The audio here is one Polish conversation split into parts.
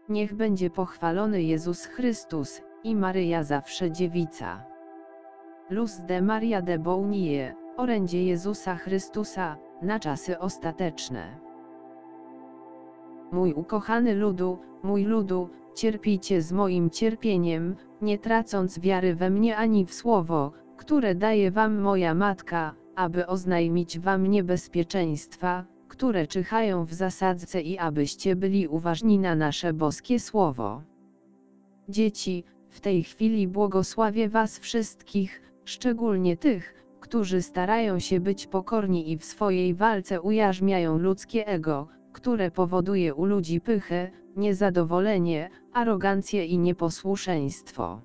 Niech będzie pochwalony Jezus Chrystus i Maryja zawsze dziewica. Luz de Maria de Bounie, orędzie Jezusa Chrystusa, na czasy ostateczne. Mój ukochany ludu, cierpijcie z moim cierpieniem, nie tracąc wiary we mnie ani w słowo, które daje wam moja matka, aby oznajmić wam niebezpieczeństwa, które czyhają w zasadzce i abyście byli uważni na nasze boskie słowo. Dzieci, w tej chwili błogosławię was wszystkich, szczególnie tych, którzy starają się być pokorni i w swojej walce ujarzmiają ludzkie ego, które powoduje u ludzi pychę, niezadowolenie, arogancję i nieposłuszeństwo.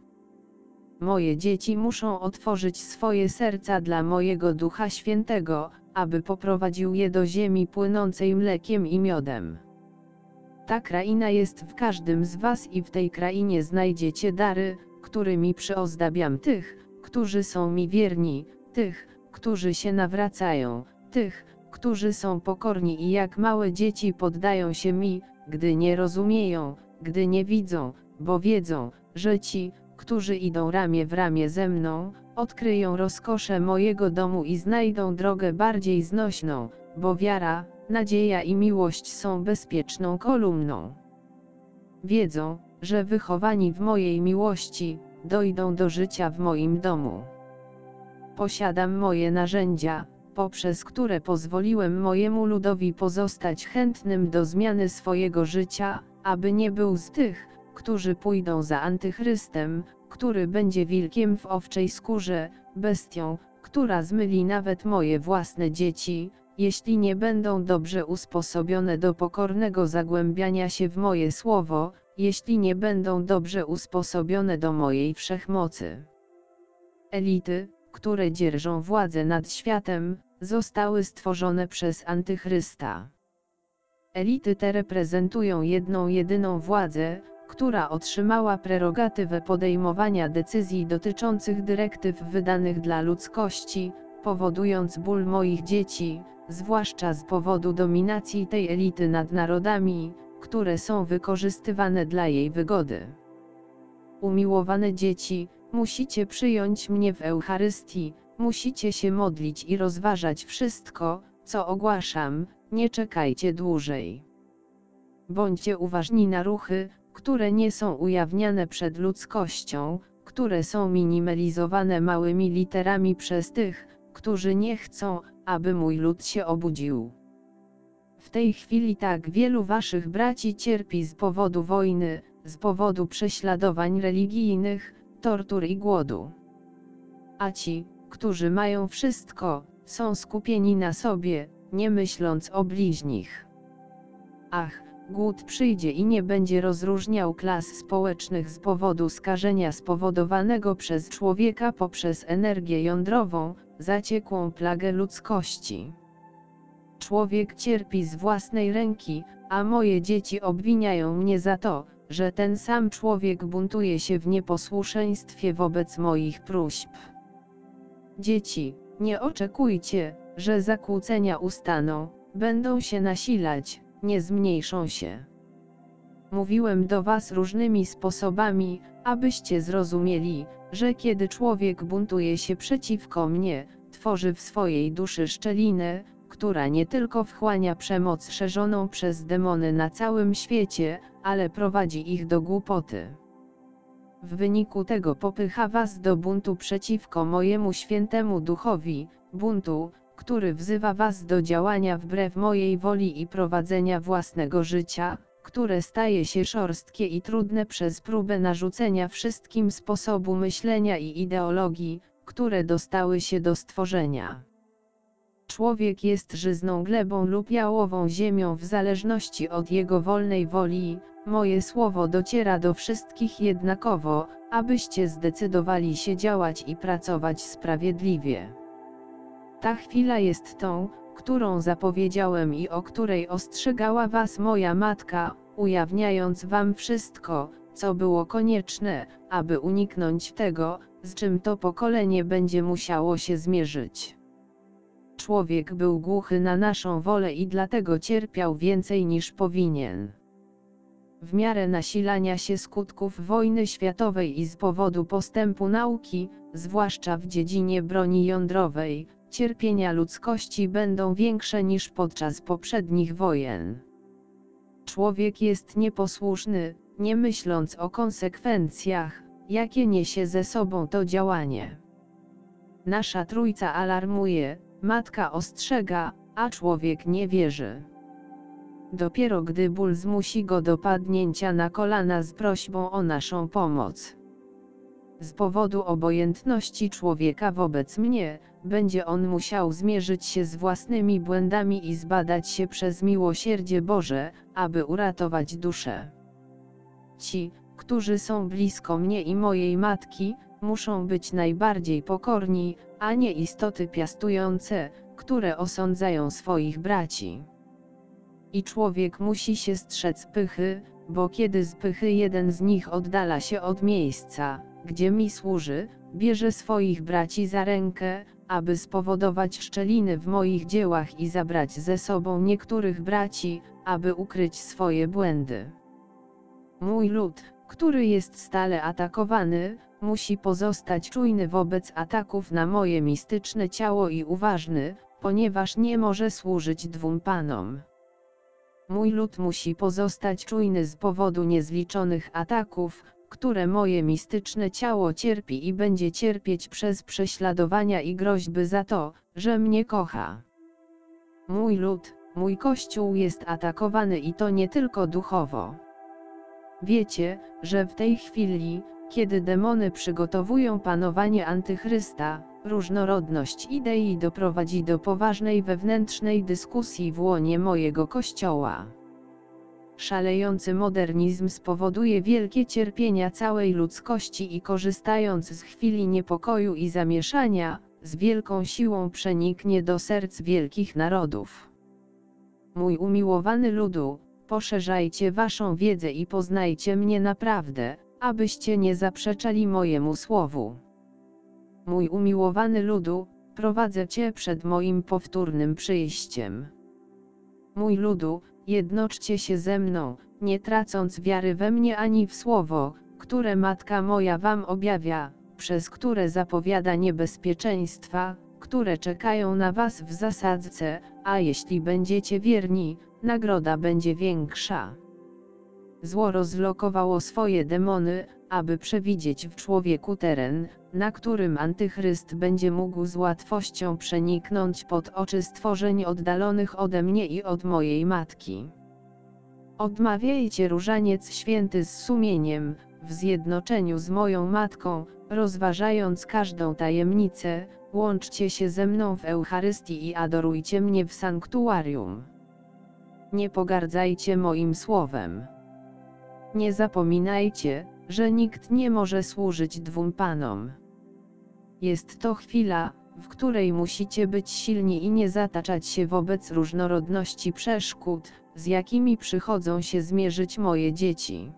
Moje dzieci muszą otworzyć swoje serca dla mojego Ducha Świętego, aby poprowadził je do ziemi płynącej mlekiem i miodem. Ta kraina jest w każdym z was i w tej krainie znajdziecie dary, którymi przyozdabiam tych, którzy są mi wierni, tych, którzy się nawracają, tych, którzy są pokorni i jak małe dzieci poddają się mi, gdy nie rozumieją, gdy nie widzą, bo wiedzą, że ci, którzy idą ramię w ramię ze mną, odkryją rozkosze mojego domu i znajdą drogę bardziej znośną, bo wiara, nadzieja i miłość są bezpieczną kolumną. Wiedzą, że wychowani w mojej miłości, dojdą do życia w moim domu. Posiadam moje narzędzia, poprzez które pozwoliłem mojemu ludowi pozostać chętnym do zmiany swojego życia, aby nie był z tych, którzy pójdą za antychrystem, który będzie wilkiem w owczej skórze, bestią, która zmyli nawet moje własne dzieci, jeśli nie będą dobrze usposobione do pokornego zagłębiania się w moje słowo, jeśli nie będą dobrze usposobione do mojej wszechmocy. Elity, które dzierżą władzę nad światem, zostały stworzone przez antychrysta. Elity te reprezentują jedną jedyną władzę, która otrzymała prerogatywę podejmowania decyzji dotyczących dyrektyw wydanych dla ludzkości, powodując ból moich dzieci, zwłaszcza z powodu dominacji tej elity nad narodami, które są wykorzystywane dla jej wygody. Umiłowane dzieci, musicie przyjąć mnie w Eucharystii, musicie się modlić i rozważać wszystko, co ogłaszam, nie czekajcie dłużej. Bądźcie uważni na ruchy, które nie są ujawniane przed ludzkością, które są minimalizowane małymi literami przez tych, którzy nie chcą, aby mój lud się obudził. W tej chwili tak wielu waszych braci cierpi z powodu wojny, z powodu prześladowań religijnych, tortur i głodu. A ci, którzy mają wszystko, są skupieni na sobie, nie myśląc o bliźnich. Ach, głód przyjdzie i nie będzie rozróżniał klas społecznych z powodu skażenia spowodowanego przez człowieka poprzez energię jądrową, zaciekłą plagę ludzkości. Człowiek cierpi z własnej ręki, a moje dzieci obwiniają mnie za to, że ten sam człowiek buntuje się w nieposłuszeństwie wobec moich próśb. Dzieci, nie oczekujcie, że zakłócenia ustaną, będą się nasilać, nie zmniejszą się. Mówiłem do was różnymi sposobami, abyście zrozumieli, że kiedy człowiek buntuje się przeciwko mnie, tworzy w swojej duszy szczelinę, która nie tylko wchłania przemoc szerzoną przez demony na całym świecie, ale prowadzi ich do głupoty. W wyniku tego popycha was do buntu przeciwko mojemu świętemu duchowi, buntu, który wzywa was do działania wbrew mojej woli i prowadzenia własnego życia, które staje się szorstkie i trudne przez próbę narzucenia wszystkim sposobu myślenia i ideologii, które dostały się do stworzenia. Człowiek jest żyzną glebą lub jałową ziemią w zależności od jego wolnej woli. Moje słowo dociera do wszystkich jednakowo, abyście zdecydowali się działać i pracować sprawiedliwie. Ta chwila jest tą, którą zapowiedziałem i o której ostrzegała was moja matka, ujawniając wam wszystko, co było konieczne, aby uniknąć tego, z czym to pokolenie będzie musiało się zmierzyć. Człowiek był głuchy na naszą wolę i dlatego cierpiał więcej niż powinien. w miarę nasilania się skutków wojny światowej i z powodu postępu nauki, zwłaszcza w dziedzinie broni jądrowej, cierpienia ludzkości będą większe niż podczas poprzednich wojen. Człowiek jest nieposłuszny, nie myśląc o konsekwencjach, jakie niesie ze sobą to działanie. Nasza Trójca alarmuje, Matka ostrzega, a człowiek nie wierzy. Dopiero gdy ból zmusi go do padnięcia na kolana z prośbą o naszą pomoc. Z powodu obojętności człowieka wobec mnie, będzie on musiał zmierzyć się z własnymi błędami i zbadać się przez miłosierdzie Boże, aby uratować duszę. Ci, którzy są blisko mnie i mojej matki, muszą być najbardziej pokorni, a nie istoty piastujące, które osądzają swoich braci. I człowiek musi się strzec pychy, bo kiedy z pychy jeden z nich oddala się od miejsca, gdzie mi służy, bierze swoich braci za rękę, aby spowodować szczeliny w moich dziełach i zabrać ze sobą niektórych braci, aby ukryć swoje błędy. Mój lud, który jest stale atakowany, musi pozostać czujny wobec ataków na moje mistyczne ciało i uważny, ponieważ nie może służyć dwóm panom. Mój lud musi pozostać czujny z powodu niezliczonych ataków, które moje mistyczne ciało cierpi i będzie cierpieć przez prześladowania i groźby za to, że mnie kocha. Mój lud, mój Kościół jest atakowany i to nie tylko duchowo. Wiecie, że w tej chwili, kiedy demony przygotowują panowanie Antychrysta, różnorodność idei doprowadzi do poważnej wewnętrznej dyskusji w łonie mojego Kościoła. Szalejący modernizm spowoduje wielkie cierpienia całej ludzkości i korzystając z chwili niepokoju i zamieszania, z wielką siłą przeniknie do serc wielkich narodów. Mój umiłowany ludu, poszerzajcie waszą wiedzę i poznajcie mnie naprawdę, abyście nie zaprzeczali mojemu słowu. Mój umiłowany ludu, prowadzę cię przed moim powtórnym przyjściem. Mój ludu, jednoczcie się ze mną, nie tracąc wiary we mnie ani w słowo, które Matka moja wam objawia, przez które zapowiada niebezpieczeństwa, które czekają na was w zasadzce, a jeśli będziecie wierni, nagroda będzie większa. Zło rozlokowało swoje demony, aby przewidzieć w człowieku teren, na którym Antychryst będzie mógł z łatwością przeniknąć pod oczy stworzeń oddalonych ode mnie i od mojej matki. Odmawiajcie różaniec święty z sumieniem, w zjednoczeniu z moją matką, rozważając każdą tajemnicę, łączcie się ze mną w Eucharystii i adorujcie mnie w sanktuarium. Nie pogardzajcie moim słowem. Nie zapominajcie, że nikt nie może służyć dwóm panom. Jest to chwila, w której musicie być silni i nie zataczać się wobec różnorodności przeszkód, z jakimi przychodzą się zmierzyć moje dzieci.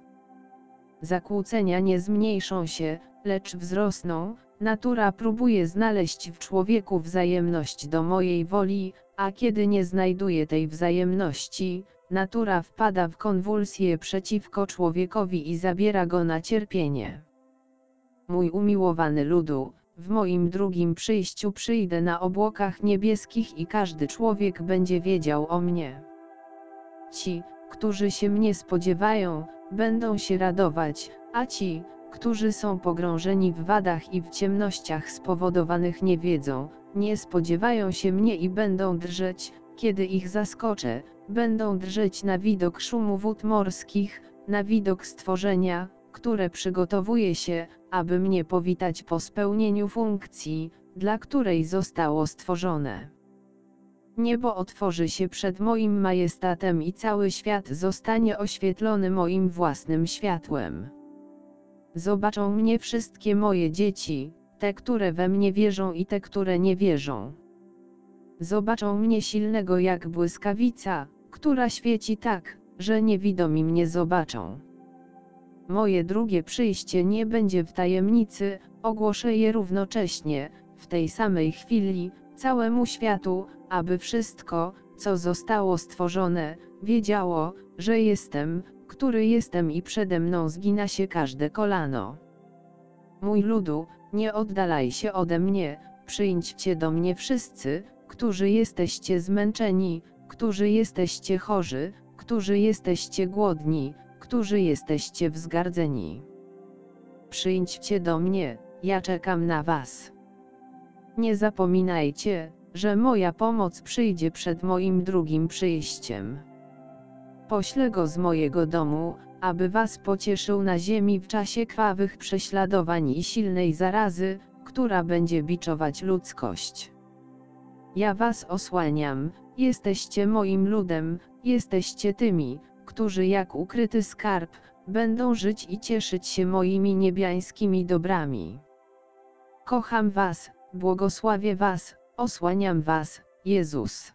Zakłócenia nie zmniejszą się, lecz wzrosną. Natura próbuje znaleźć w człowieku wzajemność do mojej woli, a kiedy nie znajduje tej wzajemności, natura wpada w konwulsje przeciwko człowiekowi i zabiera go na cierpienie. Mój umiłowany ludu, w moim drugim przyjściu przyjdę na obłokach niebieskich i każdy człowiek będzie wiedział o mnie. Ci, którzy się mnie spodziewają, będą się radować, a ci, którzy są pogrążeni w wadach i w ciemnościach spowodowanych niewiedzą, nie spodziewają się mnie i będą drżeć, kiedy ich zaskoczę, będą drżeć na widok szumu wód morskich, na widok stworzenia, które przygotowuje się, aby mnie powitać po spełnieniu funkcji, dla której zostało stworzone. Niebo otworzy się przed moim majestatem i cały świat zostanie oświetlony moim własnym światłem. Zobaczą mnie wszystkie moje dzieci, te, które we mnie wierzą i te, które nie wierzą. Zobaczą mnie silnego jak błyskawica, która świeci tak, że niewidomi mnie zobaczą. Moje drugie przyjście nie będzie w tajemnicy, ogłoszę je równocześnie, w tej samej chwili, całemu światu, aby wszystko, co zostało stworzone, wiedziało, że jestem, który jestem i przede mną zgina się każde kolano. Mój ludu, nie oddalaj się ode mnie, przyjdźcie do mnie wszyscy, którzy jesteście zmęczeni, którzy jesteście chorzy, którzy jesteście głodni, którzy jesteście wzgardzeni. Przyjdźcie do mnie, ja czekam na was. Nie zapominajcie, że moja pomoc przyjdzie przed moim drugim przyjściem. Poślę go z mojego domu, aby was pocieszył na ziemi w czasie krwawych prześladowań i silnej zarazy, która będzie biczować ludzkość. Ja was osłaniam, jesteście moim ludem, jesteście tymi, którzy jak ukryty skarb, będą żyć i cieszyć się moimi niebiańskimi dobrami. Kocham was, błogosławię was, osłaniam was, Jezus.